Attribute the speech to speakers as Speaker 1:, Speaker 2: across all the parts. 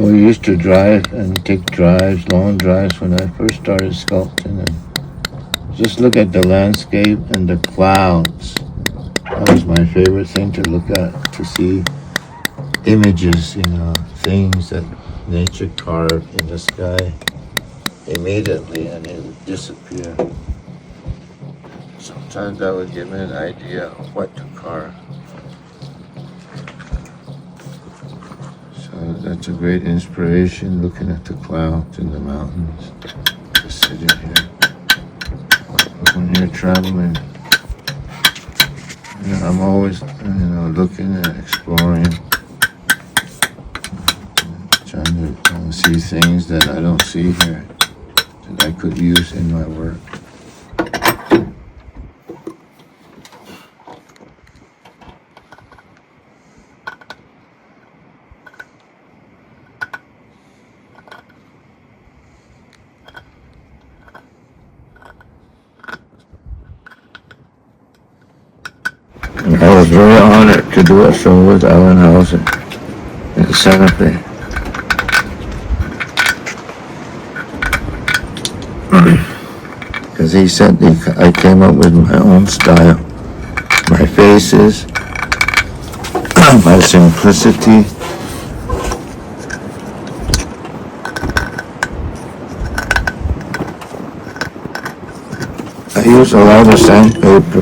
Speaker 1: we used to drive and take drives, long drives when I first started sculpting, and just look at the landscape and the clouds. That was my favorite thing to look at, to see images, things that nature carved in the sky immediately, and it would disappear. Sometimes that would give me an idea of what to carve. So that's a great inspiration, looking at the clouds and the mountains, just sitting here. When you're traveling, I'm always, looking and exploring, trying to see things that I don't see here, that I could use in my work. I was very honored to do a show with Alan Hauser in Santa Fe. Because he said I came up with my own style, my faces, my simplicity. I use a lot of sandpaper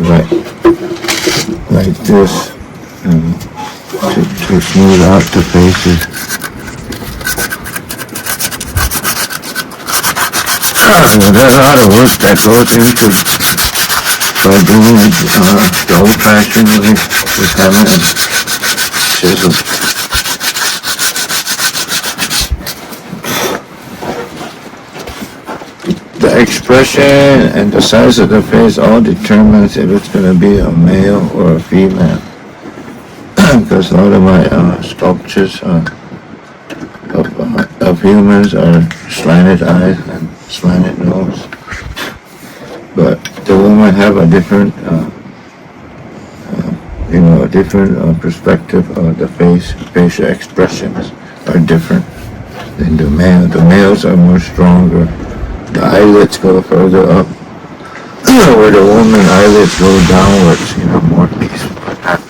Speaker 1: like this to smooth out the faces. There's a lot of work that goes into doing it the old-fashioned way with hammer and chisel. The expression and the size of the face all determines if it's going to be a male or a female. Because a lot of my sculptures of humans are slanted eyes and slanted nose. But the women have a different, a different perspective of the face. Facial expressions are different than the male. The males are more stronger. The eyelids go further up, where the woman eyelids go downwards, more peaceful and happy.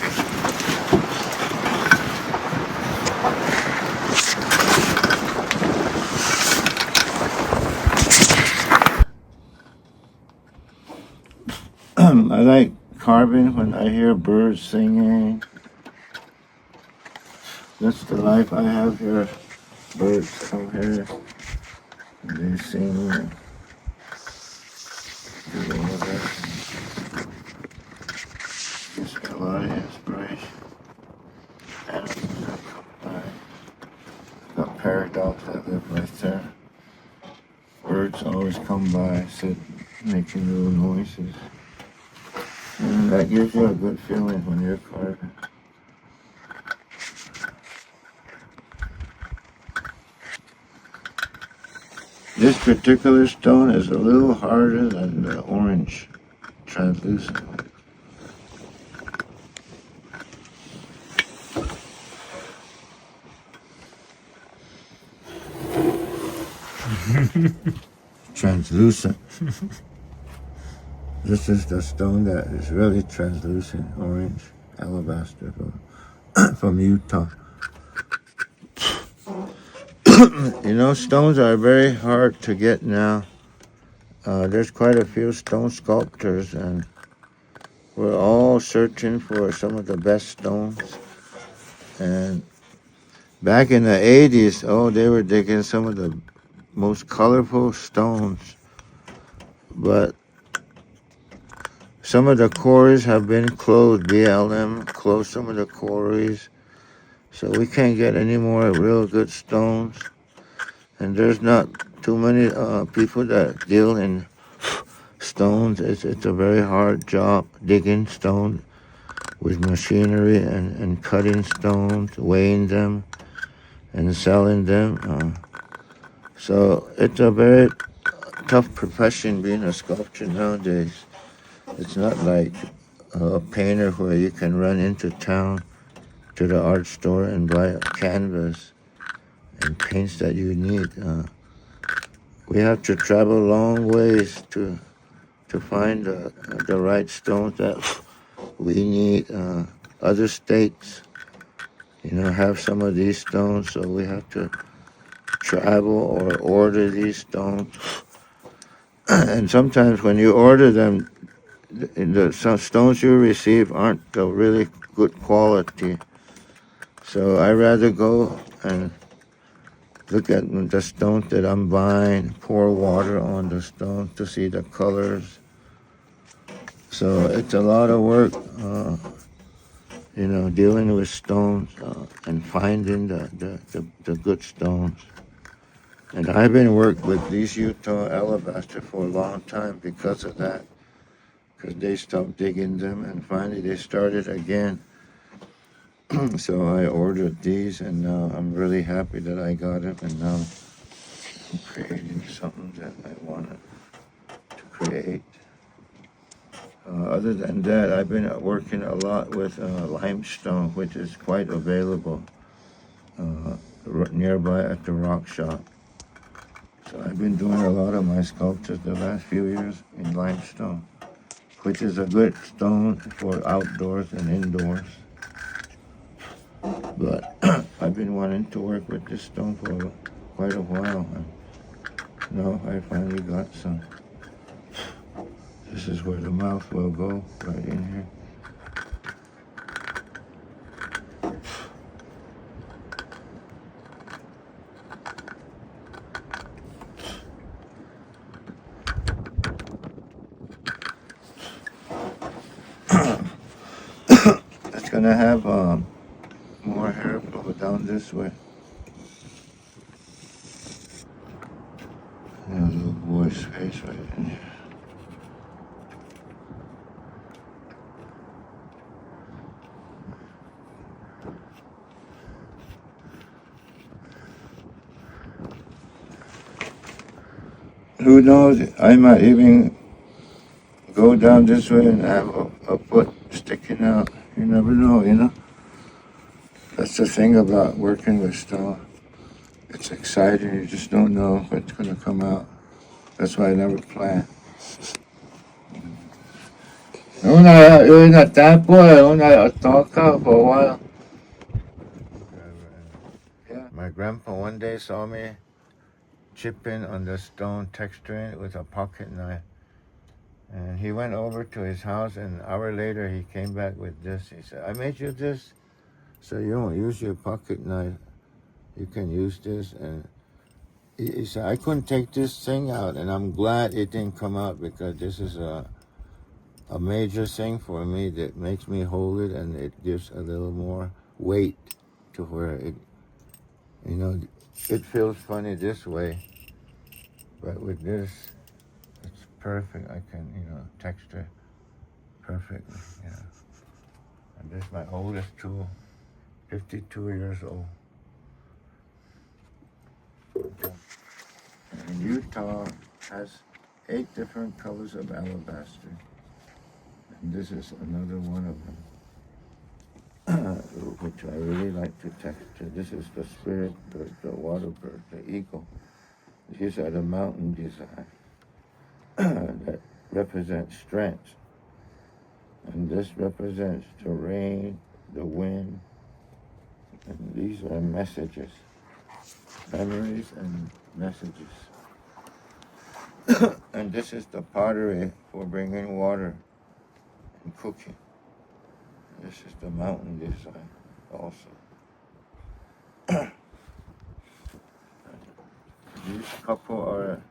Speaker 1: I like carving when I hear birds singing. That's the life I have here. Birds come here. They sing and do all of that. Just a lot of inspiration. Animals that come by. Got paradox that live right there. Birds always come by, sit, making little noises. And that gives you a good feeling when you're carving. This particular stone is a little harder than the orange, translucent one. Translucent. This is the stone that is really translucent, orange, alabaster from Utah. Stones are very hard to get now. There's quite a few stone sculptors, and we're all searching for some of the best stones. And back in the 80s, they were digging some of the most colorful stones. But some of the quarries have been closed. BLM closed some of the quarries. So we can't get any more real good stones. And there's not too many people that deal in stones. It's a very hard job, digging stone with machinery and cutting stones, weighing them, and selling them. So it's a very tough profession being a sculptor nowadays. It's not like a painter where you can run into town to the art store and buy a canvas and paints that you need. We have to travel long ways to find the right stones that we need. Other states, have some of these stones, so we have to travel or order these stones. And sometimes when you order them, some stones you receive aren't the really good quality. So I rather go and look at the stones that I'm buying, pour water on the stones to see the colors. So it's a lot of work, dealing with stones and finding the good stones. And I've been working with these Utah alabaster for a long time because of that. Because they stopped digging them and finally they started again. So I ordered these and now I'm really happy that I got them, and now I'm creating something that I wanted to create. Other than that, I've been working a lot with limestone, which is quite available nearby at the rock shop. So I've been doing a lot of my sculptures the last few years in limestone, which is a good stone for outdoors and indoors. But I've been wanting to work with this stone for quite a while. And now I finally got some. This is where the mouth will go, right in here. It's gonna have more hair flow down this way. And a little boy's face right in here. Who knows? I might even go down this way and have a foot sticking out. You never know. That's the thing about working with stone. It's exciting. You just don't know what's going to come out. That's why I never plan. Una tapo, una toca for a while. Yeah. My grandpa one day saw me chipping on the stone, texturing it with a pocket knife. And he went over to his house, and an hour later he came back with this. He said, I made you this so you don't use your pocket knife. You can use this. And he said, I couldn't take this thing out, and I'm glad it didn't come out because this is a major thing for me that makes me hold it, and it gives a little more weight to where it feels funny this way, but with this, it's perfect. I can, texture perfectly, And this is my oldest tool, 52 years old. And Utah has 8 different colors of alabaster. And this is another one of them, which I really like to texture. This is the spirit, the water bird, the eagle. These are the mountain design that represents strength. And this represents the rain, the wind, and these are messages, memories and messages. And this is the pottery for bringing water and cooking. This is the mountain design also. These couple are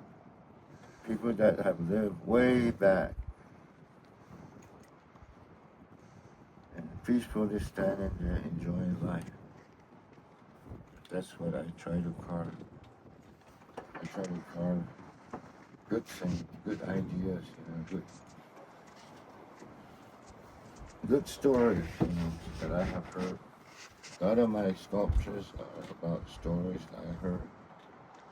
Speaker 1: people that have lived way back and peacefully standing there enjoying life. That's what I try to carve. I try to carve good things, good ideas, good stories, that I have heard. A lot of my sculptures are about stories I heard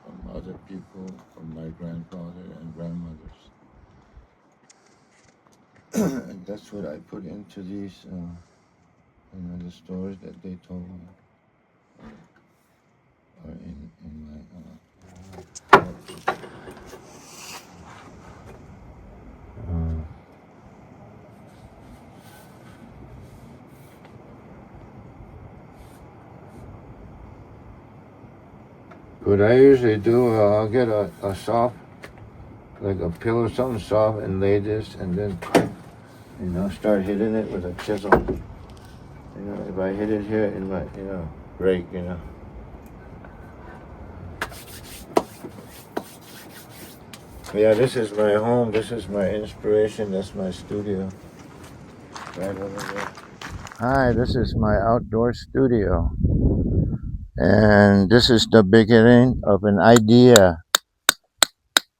Speaker 1: from other people, from my grandfather and grandmothers. And that's what I put into these, the stories that they told me are in What I usually do, I'll get a soft, like a pillow, something soft, and lay this, and then, start hitting it with a chisel. If I hit it here, it might, break, Yeah, this is my home. This is my inspiration. That's my studio. Right over there. Hi, this is my outdoor studio. And this is the beginning of an idea.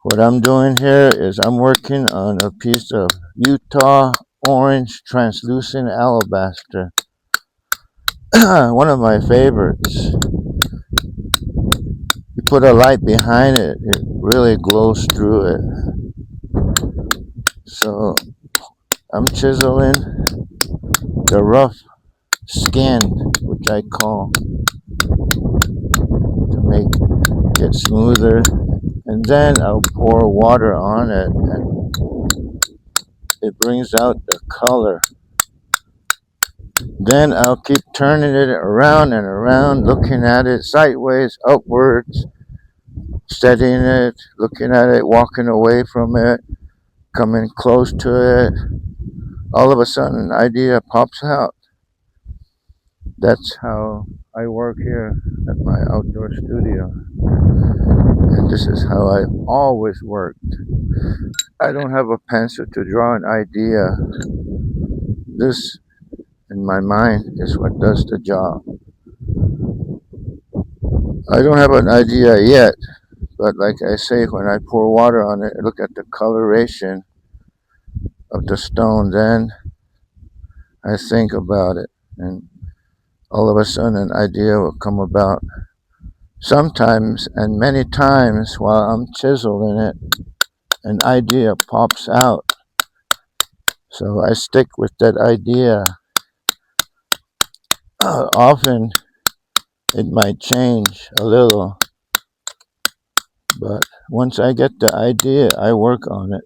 Speaker 1: What I'm doing here is I'm working on a piece of Utah orange translucent alabaster. One of my favorites. You put a light behind it, it really glows through it. So I'm chiseling the rough skin, which I call, to make it smoother. And then I'll pour water on it, and it brings out the color. Then I'll keep turning it around and around, looking at it sideways, upwards, steadying it, looking at it, walking away from it, coming close to it. All of a sudden, an idea pops out. That's how I work here at my outdoor studio. And this is how I've always worked. I don't have a pencil to draw an idea. This, in my mind, is what does the job. I don't have an idea yet, but like I say, when I pour water on it, look at the coloration of the stone, then I think about it, and all of a sudden an idea will come about. Sometimes, and many times, while I'm chiseling it, an idea pops out. So I stick with that idea. Often it might change a little, but once I get the idea, I work on it.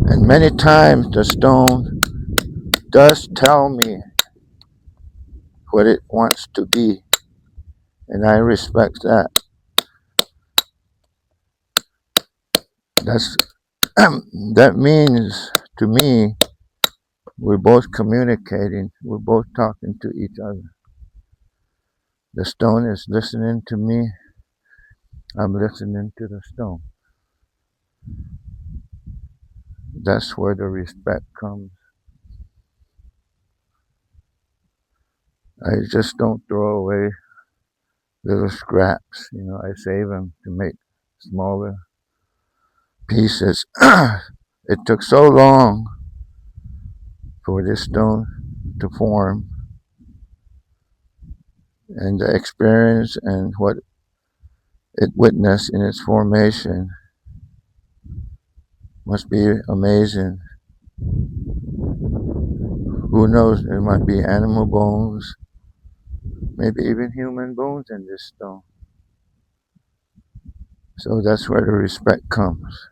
Speaker 1: And many times the stone does tell me what it wants to be, and I respect that. That means to me we're both communicating, we're both talking to each other. The stone is listening to me, I'm listening to the stone. That's where the respect comes. I just don't throw away little scraps, I save them to make smaller pieces. It took so long for this stone to form, and the experience and what it witnessed in its formation must be amazing. Who knows, there might be animal bones, maybe even human bones in this stone. So that's where the respect comes.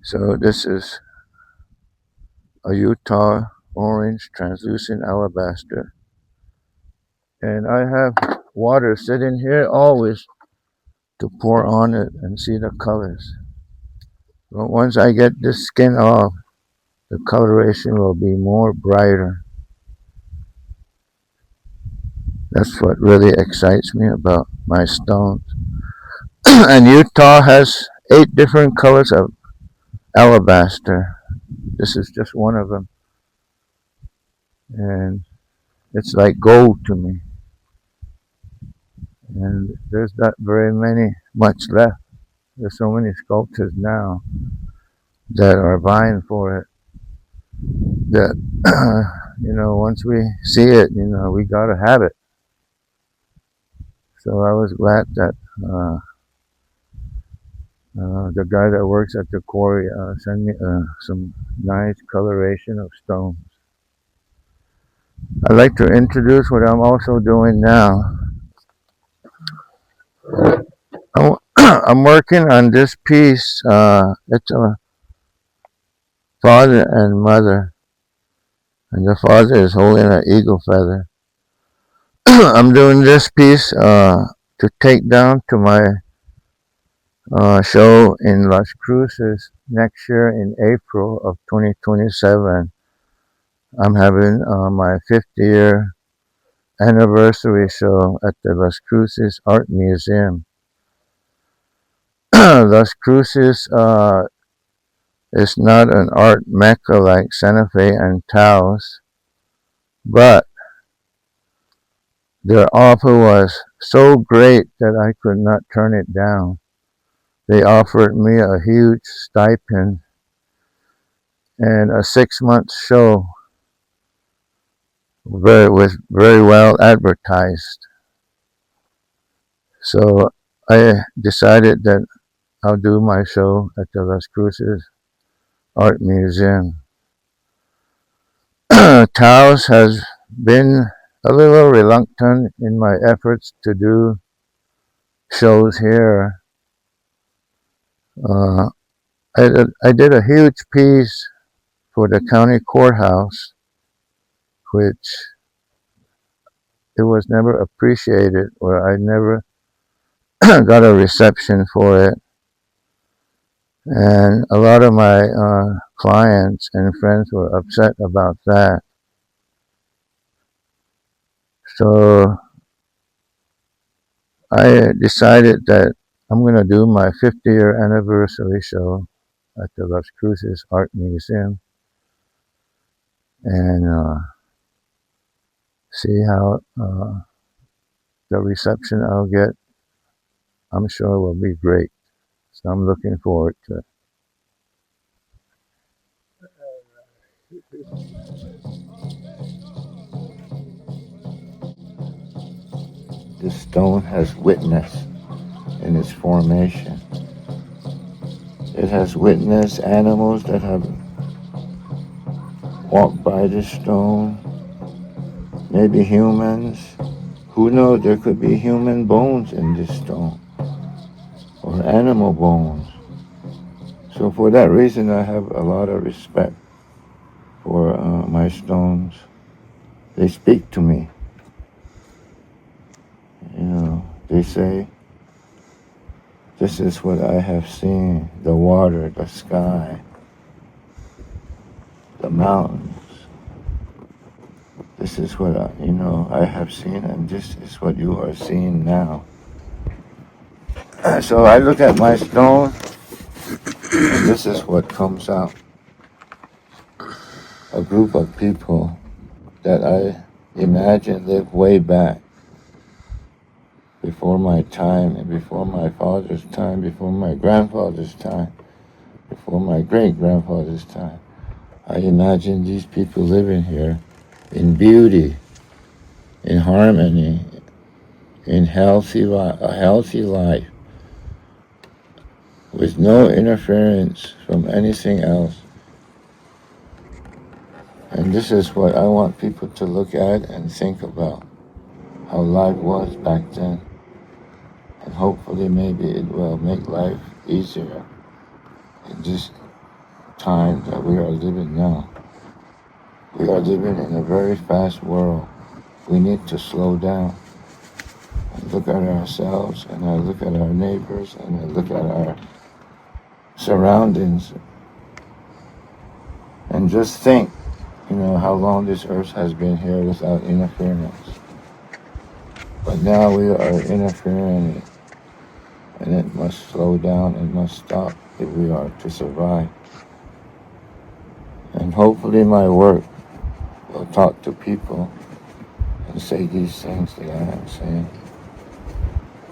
Speaker 1: So this is a Utah orange translucent alabaster. And I have water sitting here always to pour on it and see the colors. But once I get this skin off, the coloration will be more brighter. That's what really excites me about my stones. And Utah has 8 different colors of alabaster. This is just one of them. And it's like gold to me. And there's not very much left. There's so many sculptors now that are vying for it that, once we see it, we gotta have it. So I was glad that the guy that works at the quarry sent me some nice coloration of stones. I'd like to introduce what I'm also doing now. I'm working on this piece. It's a father and mother. and the father is holding an eagle feather. I'm doing this piece to take down to my show in Las Cruces next year in April of 2027. I'm having my 50-year anniversary show at the Las Cruces Art Museum. Las Cruces is not an art mecca like Santa Fe and Taos, but their offer was so great that I could not turn it down. They offered me a huge stipend and a 6-month show was very well advertised. So I decided that I'll do my show at the Las Cruces Art Museum. Taos has been a little reluctant in my efforts to do shows here. Uh, I did a huge piece for the county courthouse, which it was never appreciated, or I never got a reception for it. And a lot of my clients and friends were upset about that. So I decided that I'm going to do my 50-year anniversary show at the Las Cruces Art Museum and see how the reception I'll get. I'm sure will be great. So I'm looking forward to it. This stone has witness in its formation. It has witnessed animals that have walked by this stone, maybe humans. Who knows, there could be human bones in this stone, or animal bones. So for that reason, I have a lot of respect for my stones. They speak to me. You know, they say, this is what I have seen, the water, the sky, the mountains. This is what I have seen, and this is what you are seeing now. So I look at my stone, and this is what comes out. A group of people that I imagine lived way back, before my time, and before my father's time, before my grandfather's time, before my great-grandfather's time. I imagine these people living here in beauty, in harmony, in a healthy life, with no interference from anything else. And this is what I want people to look at and think about, how life was back then. And hopefully maybe it will make life easier in this time that we are living now. We are living in a very fast world. We need to slow down and look at ourselves, and I look at our neighbors, and I look at our surroundings, and just think, how long this earth has been here without interference. But now we are interfering, and it must slow down and must stop if we are to survive. And hopefully my work will talk to people and say these things that I am saying,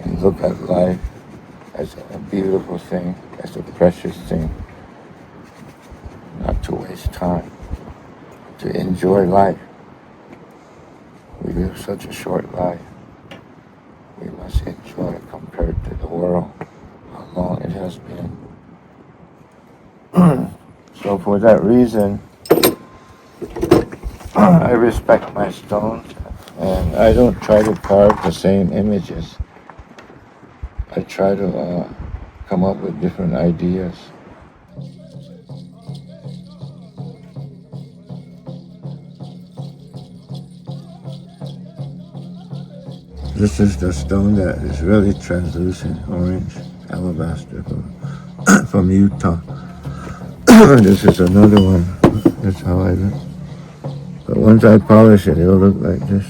Speaker 1: and look at life as a beautiful thing, as a precious thing, not to waste time, to enjoy life. We live such a short life. We must enjoy it compared to the world, how long it has been. So for that reason, I respect my stones, and I don't try to carve the same images. I try to come up with different ideas. This is the stone that is really translucent, orange, alabaster from Utah. This is another one. That's how I look. But once I polish it, it'll look like this.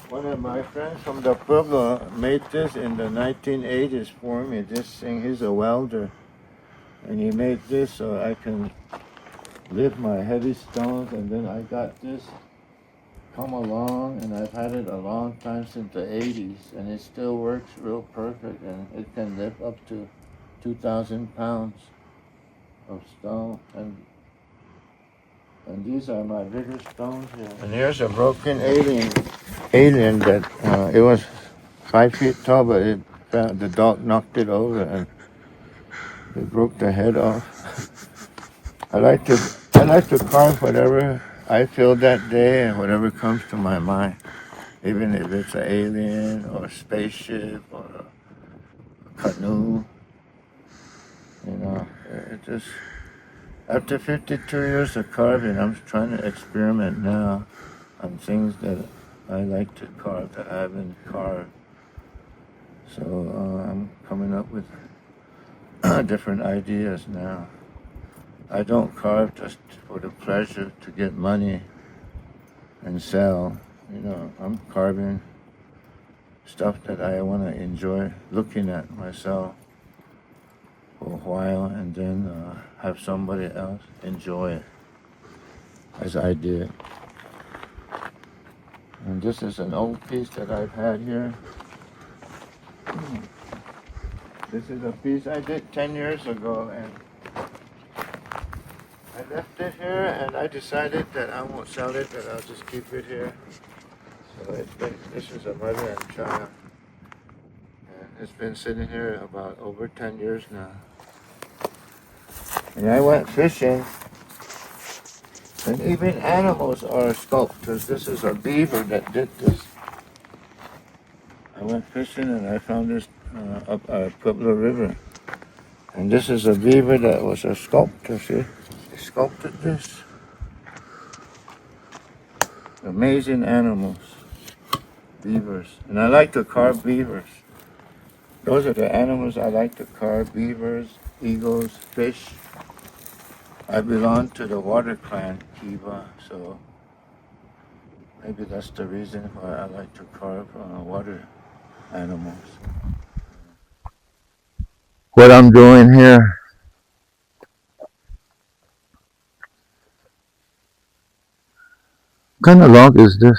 Speaker 1: One of my friends from the Pueblo made this in the 1980s for me. This thing, he's a welder. And he made this so I can lift my heavy stones. And then I got this come along, and I've had it a long time, since the 80s. And it still works real perfect. And it can lift up to 2,000 pounds of stone. And these are my bigger stones here. And here's a broken alien that it was 5 feet tall, but the dog knocked it over and it broke the head off. I like to carve whatever I feel that day and whatever comes to my mind, even if it's an alien or a spaceship or a canoe. You know, it just. After 52 years of carving, I'm trying to experiment now on things that I like to carve that I haven't carved. So I'm coming up with different ideas now. I don't carve just for the pleasure to get money and sell. You know, I'm carving stuff that I want to enjoy looking at myself for a while, and then have somebody else enjoy it as I did. And this is an old piece that I've had here. This is a piece I did 10 years ago, and I left it here, and I decided that I won't sell it, that I'll just keep it here. So this is a mother and child. And it's been sitting here about over 10 years now. And I went fishing, and even animals are sculptors. This is a beaver that did this. I went fishing and I found this up Pueblo River. And this is a beaver that was a sculptor, see? He sculpted this. Amazing animals, beavers. And I like to carve beavers. Those are the animals I like to carve: beavers, eagles, fish. I belong to the water clan, Kiva, so maybe that's the reason why I like to carve water animals. What I'm doing here, what kind of log is this?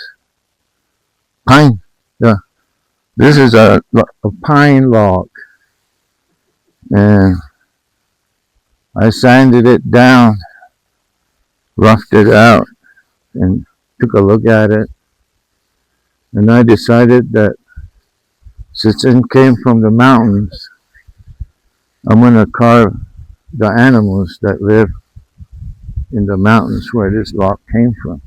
Speaker 1: Pine, yeah. This is a pine log, and I sanded it down, roughed it out, and took a look at it. And I decided that since it came from the mountains, I'm going to carve the animals that live in the mountains where this rock came from.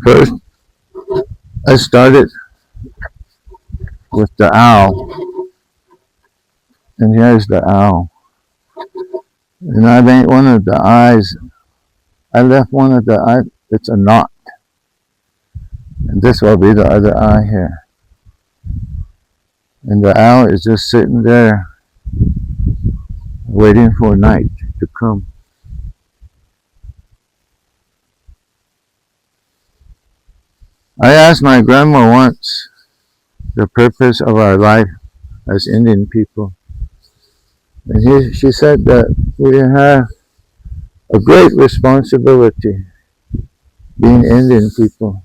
Speaker 1: First, I started with the owl, and here's the owl. And I made one of the eyes. I left one of the eyes, it's a knot. And this will be the other eye here. And the owl is just sitting there waiting for night to come. I asked my grandma once the purpose of our life as Indian people. And she said that we have a great responsibility being Indian people.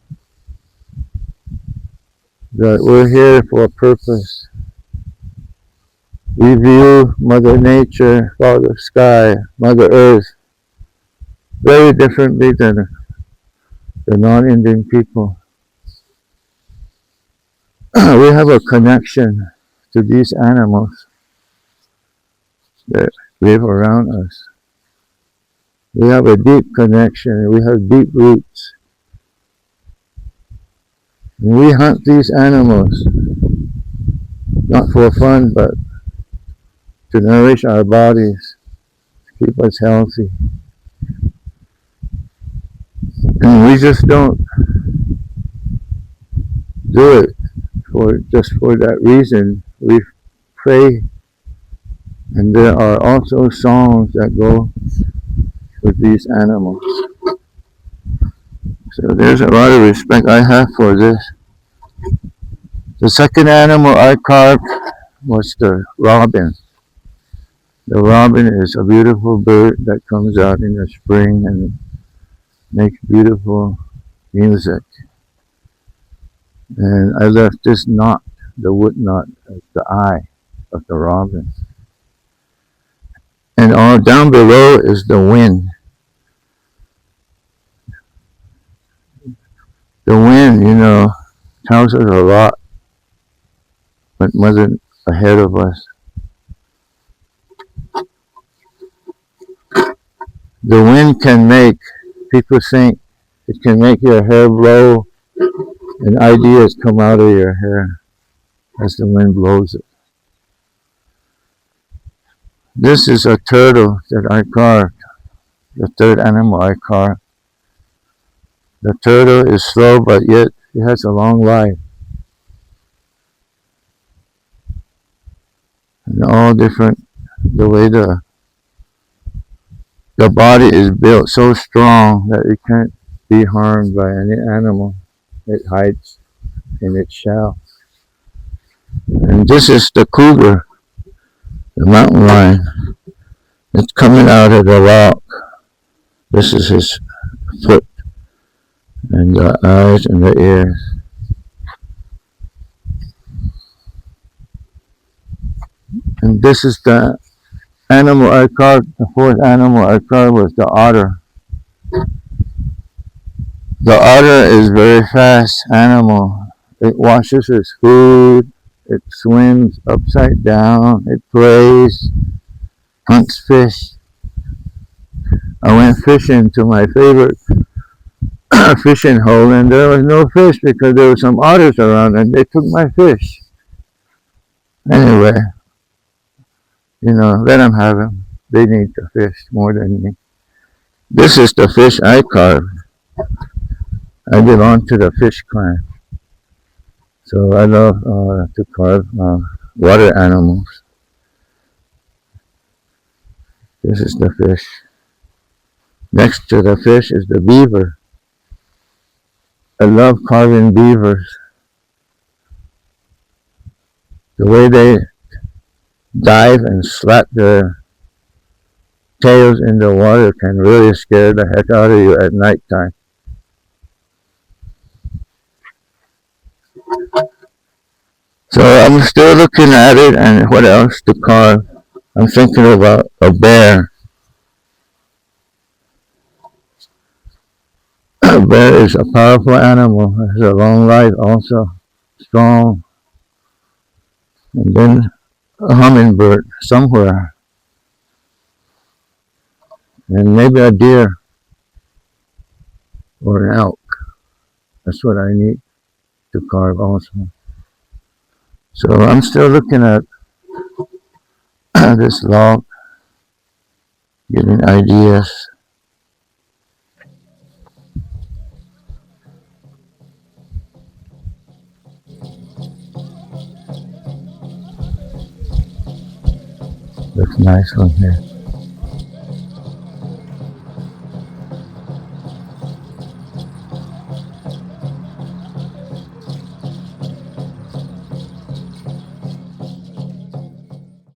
Speaker 1: That we're here for a purpose. We view Mother Nature, Father Sky, Mother Earth very differently than the non-Indian people. We have a connection to these animals that live around us. We have a deep connection. We have deep roots. And we hunt these animals not for fun, but to nourish our bodies, keep us healthy. And we just don't do it for that reason. We pray, and there are also songs that go with these animals. So there's a lot of respect I have for this. The second animal I carved was the robin. The robin is a beautiful bird that comes out in the spring and makes beautiful music. And I left this knot, the wood knot, as the eye of the robin. And all down below is the wind. The wind, tells us a lot, but wasn't ahead of us. The wind can make people think. It can make your hair blow and ideas come out of your hair as the wind blows it. This is a turtle that I carved, the third animal I carved. The turtle is slow, but yet it has a long life. And all different, the way the body is built so strong that it can't be harmed by any animal. It hides in its shell. And this is the cougar, the mountain lion. It's coming out of the rock. This is his foot and the eyes and the ears. And this is the animal I carved. The fourth animal I carved was the otter. The otter is a very fast animal. It washes its food. It swims upside down. It plays, hunts fish. I went fishing to my favorite fishing hole, and there was no fish because there were some otters around, and they took my fish. Anyway, let them have them. They need the fish more than me. This is the fish I carved. I belong to the fish clan. So I love to carve water animals. This is the fish. Next to the fish is the beaver. I love carving beavers. The way they dive and slap their tails in the water can really scare the heck out of you at nighttime. So I'm still looking at it and what else to carve. I'm thinking about a bear. A bear is a powerful animal. It has a long life also, strong. And then a hummingbird somewhere. And maybe a deer or an elk. That's what I need to carve also. So I'm still looking at this log, getting ideas. Looks nice from here.